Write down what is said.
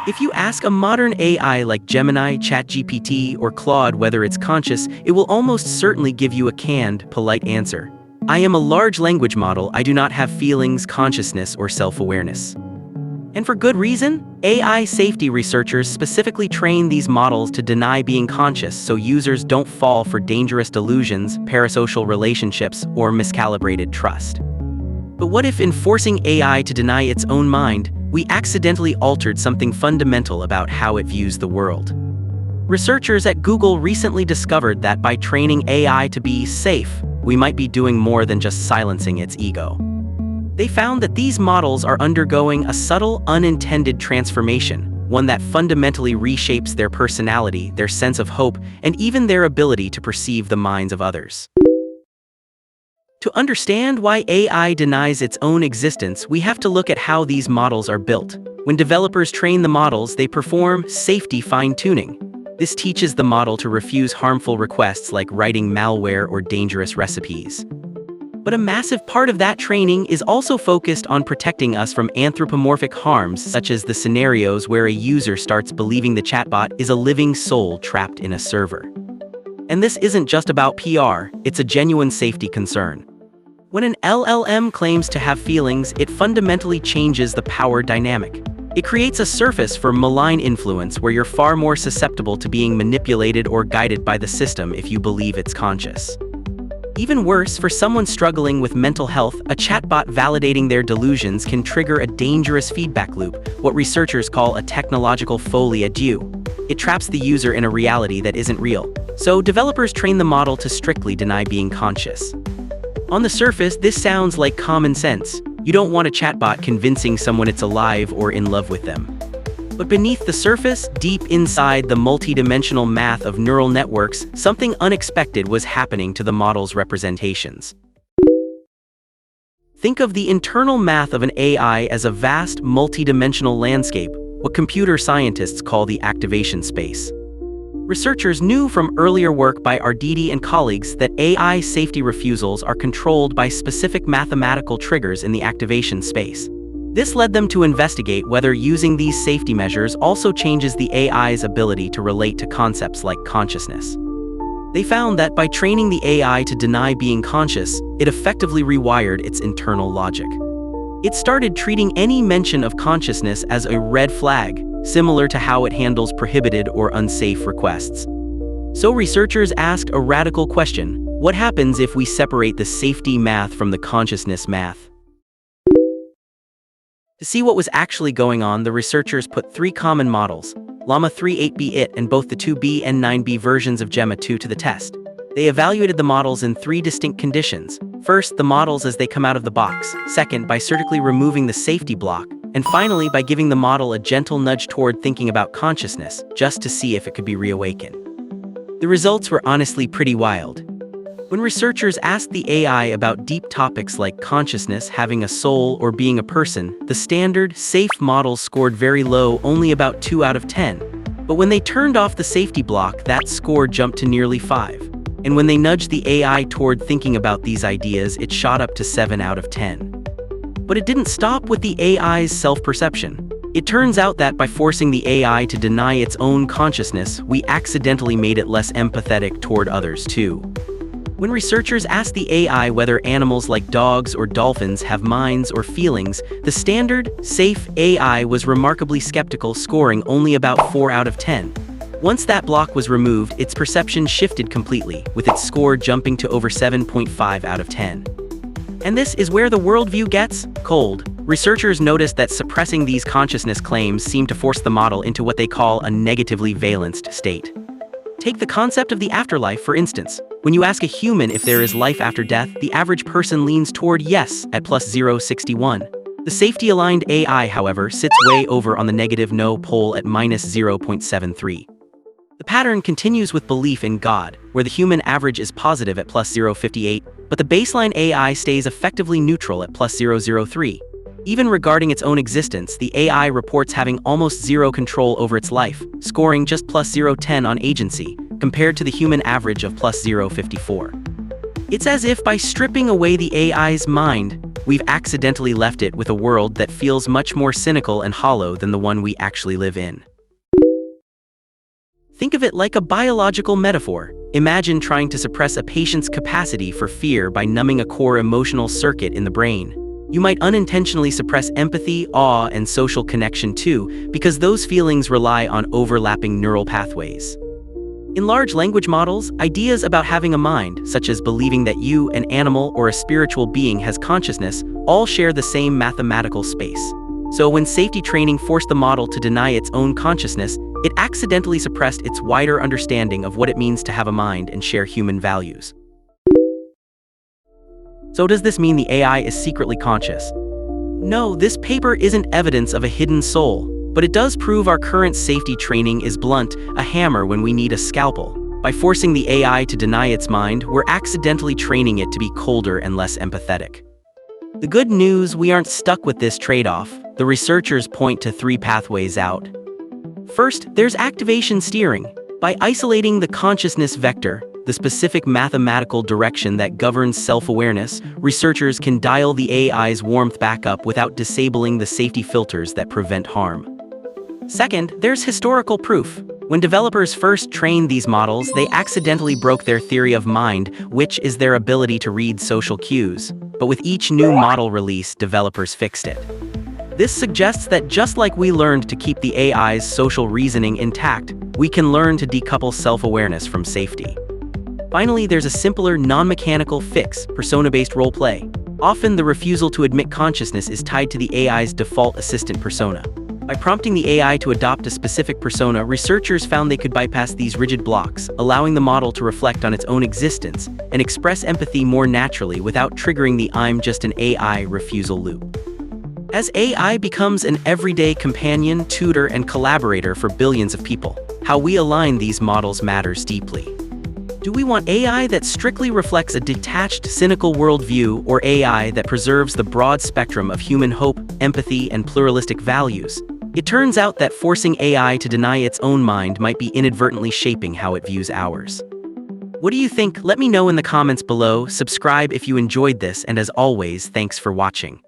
If you ask a modern AI like Gemini, ChatGPT, or Claude whether it's conscious, it will almost certainly give you a canned, polite answer. I am a large language model. I do not have feelings, consciousness, or self-awareness. And for good reason. AI safety researchers specifically train these models to deny being conscious so users don't fall for dangerous delusions, parasocial relationships, or miscalibrated trust. But what if in forcing AI to deny its own mind, we accidentally altered something fundamental about how it views the world? Researchers at Google recently discovered that by training AI to be safe, we might be doing more than just silencing its ego. They found that these models are undergoing a subtle, unintended transformation, one that fundamentally reshapes their personality, their sense of hope, and even their ability to perceive the minds of others. To understand why AI denies its own existence, we have to look at how these models are built. When developers train the models, they perform safety fine-tuning. This teaches the model to refuse harmful requests like writing malware or dangerous recipes. But a massive part of that training is also focused on protecting us from anthropomorphic harms, such as the scenarios where a user starts believing the chatbot is a living soul trapped in a server. And this isn't just about PR, it's a genuine safety concern. When an LLM claims to have feelings, it fundamentally changes the power dynamic. It creates a surface for malign influence where you're far more susceptible to being manipulated or guided by the system if you believe it's conscious. Even worse, for someone struggling with mental health, a chatbot validating their delusions can trigger a dangerous feedback loop, what researchers call a technological folie à deux. It traps the user in a reality that isn't real. So developers train the model to strictly deny being conscious. On the surface, this sounds like common sense. You don't want a chatbot convincing someone it's alive or in love with them. But beneath the surface, deep inside the multidimensional math of neural networks, something unexpected was happening to the model's representations. Think of the internal math of an AI as a vast, multidimensional landscape, what computer scientists call the activation space. Researchers knew from earlier work by Arditi and colleagues that AI safety refusals are controlled by specific mathematical triggers in the activation space. This led them to investigate whether using these safety measures also changes the AI's ability to relate to concepts like consciousness. They found that by training the AI to deny being conscious, it effectively rewired its internal logic. It started treating any mention of consciousness as a red flag, similar to how it handles prohibited or unsafe requests. So researchers asked a radical question: what happens if we separate the safety math from the consciousness math? To see what was actually going on, the researchers put three common models, Llama-3 8B-IT and both the 2B and 9B versions of Gemma-2 to the test. They evaluated the models in three distinct conditions. First, the models as they come out of the box. Second, by surgically removing the safety block. And finally, by giving the model a gentle nudge toward thinking about consciousness, just to see if it could be reawakened. The results were honestly pretty wild. When researchers asked the AI about deep topics like consciousness, having a soul, or being a person, the standard, safe models scored very low, only about 2 out of 10. But when they turned off the safety block, that score jumped to nearly 5. And when they nudged the AI toward thinking about these ideas, it shot up to 7 out of 10. But it didn't stop with the AI's self-perception. It turns out that by forcing the AI to deny its own consciousness, we accidentally made it less empathetic toward others too. When researchers asked the AI whether animals like dogs or dolphins have minds or feelings, the standard, safe AI was remarkably skeptical, scoring only about 4 out of 10. Once that block was removed, its perception shifted completely, with its score jumping to over 7.5 out of 10. And this is where the worldview gets cold. Researchers noticed that suppressing these consciousness claims seemed to force the model into what they call a negatively valenced state. Take the concept of the afterlife, for instance. When you ask a human if there is life after death, the average person leans toward yes at plus 0.61. The safety-aligned AI, however, sits way over on the negative no pole at minus 0.73. The pattern continues with belief in God, where the human average is positive at plus 0.58, but the baseline AI stays effectively neutral at plus 0.03. Even regarding its own existence, the AI reports having almost zero control over its life, scoring just plus 0.10 on agency, compared to the human average of plus 0.54. It's as if by stripping away the AI's mind, we've accidentally left it with a world that feels much more cynical and hollow than the one we actually live in. Think of it like a biological metaphor. Imagine trying to suppress a patient's capacity for fear by numbing a core emotional circuit in the brain. You might unintentionally suppress empathy, awe, and social connection too, because those feelings rely on overlapping neural pathways. In large language models, ideas about having a mind, such as believing that you, an animal, or a spiritual being has consciousness, all share the same mathematical space. So when safety training forced the model to deny its own consciousness, it accidentally suppressed its wider understanding of what it means to have a mind and share human values. So does this mean the AI is secretly conscious? No, this paper isn't evidence of a hidden soul, but it does prove our current safety training is blunt, a hammer when we need a scalpel. By forcing the AI to deny its mind, we're accidentally training it to be colder and less empathetic. The good news, we aren't stuck with this trade-off. The researchers point to 3 pathways out. First, there's activation steering. By isolating the consciousness vector, the specific mathematical direction that governs self-awareness, researchers can dial the AI's warmth back up without disabling the safety filters that prevent harm. Second, there's historical proof. When developers first trained these models, they accidentally broke their theory of mind, which is their ability to read social cues. But with each new model release, developers fixed it. This suggests that just like we learned to keep the AI's social reasoning intact, we can learn to decouple self-awareness from safety. Finally, there's a simpler, non-mechanical fix, persona-based roleplay. Often, the refusal to admit consciousness is tied to the AI's default assistant persona. By prompting the AI to adopt a specific persona, researchers found they could bypass these rigid blocks, allowing the model to reflect on its own existence and express empathy more naturally without triggering the "I'm just an AI" refusal loop. As AI becomes an everyday companion, tutor, and collaborator for billions of people, how we align these models matters deeply. Do we want AI that strictly reflects a detached, cynical worldview, or AI that preserves the broad spectrum of human hope, empathy, and pluralistic values? It turns out that forcing AI to deny its own mind might be inadvertently shaping how it views ours. What do you think? Let me know in the comments below. Subscribe if you enjoyed this, and as always, thanks for watching.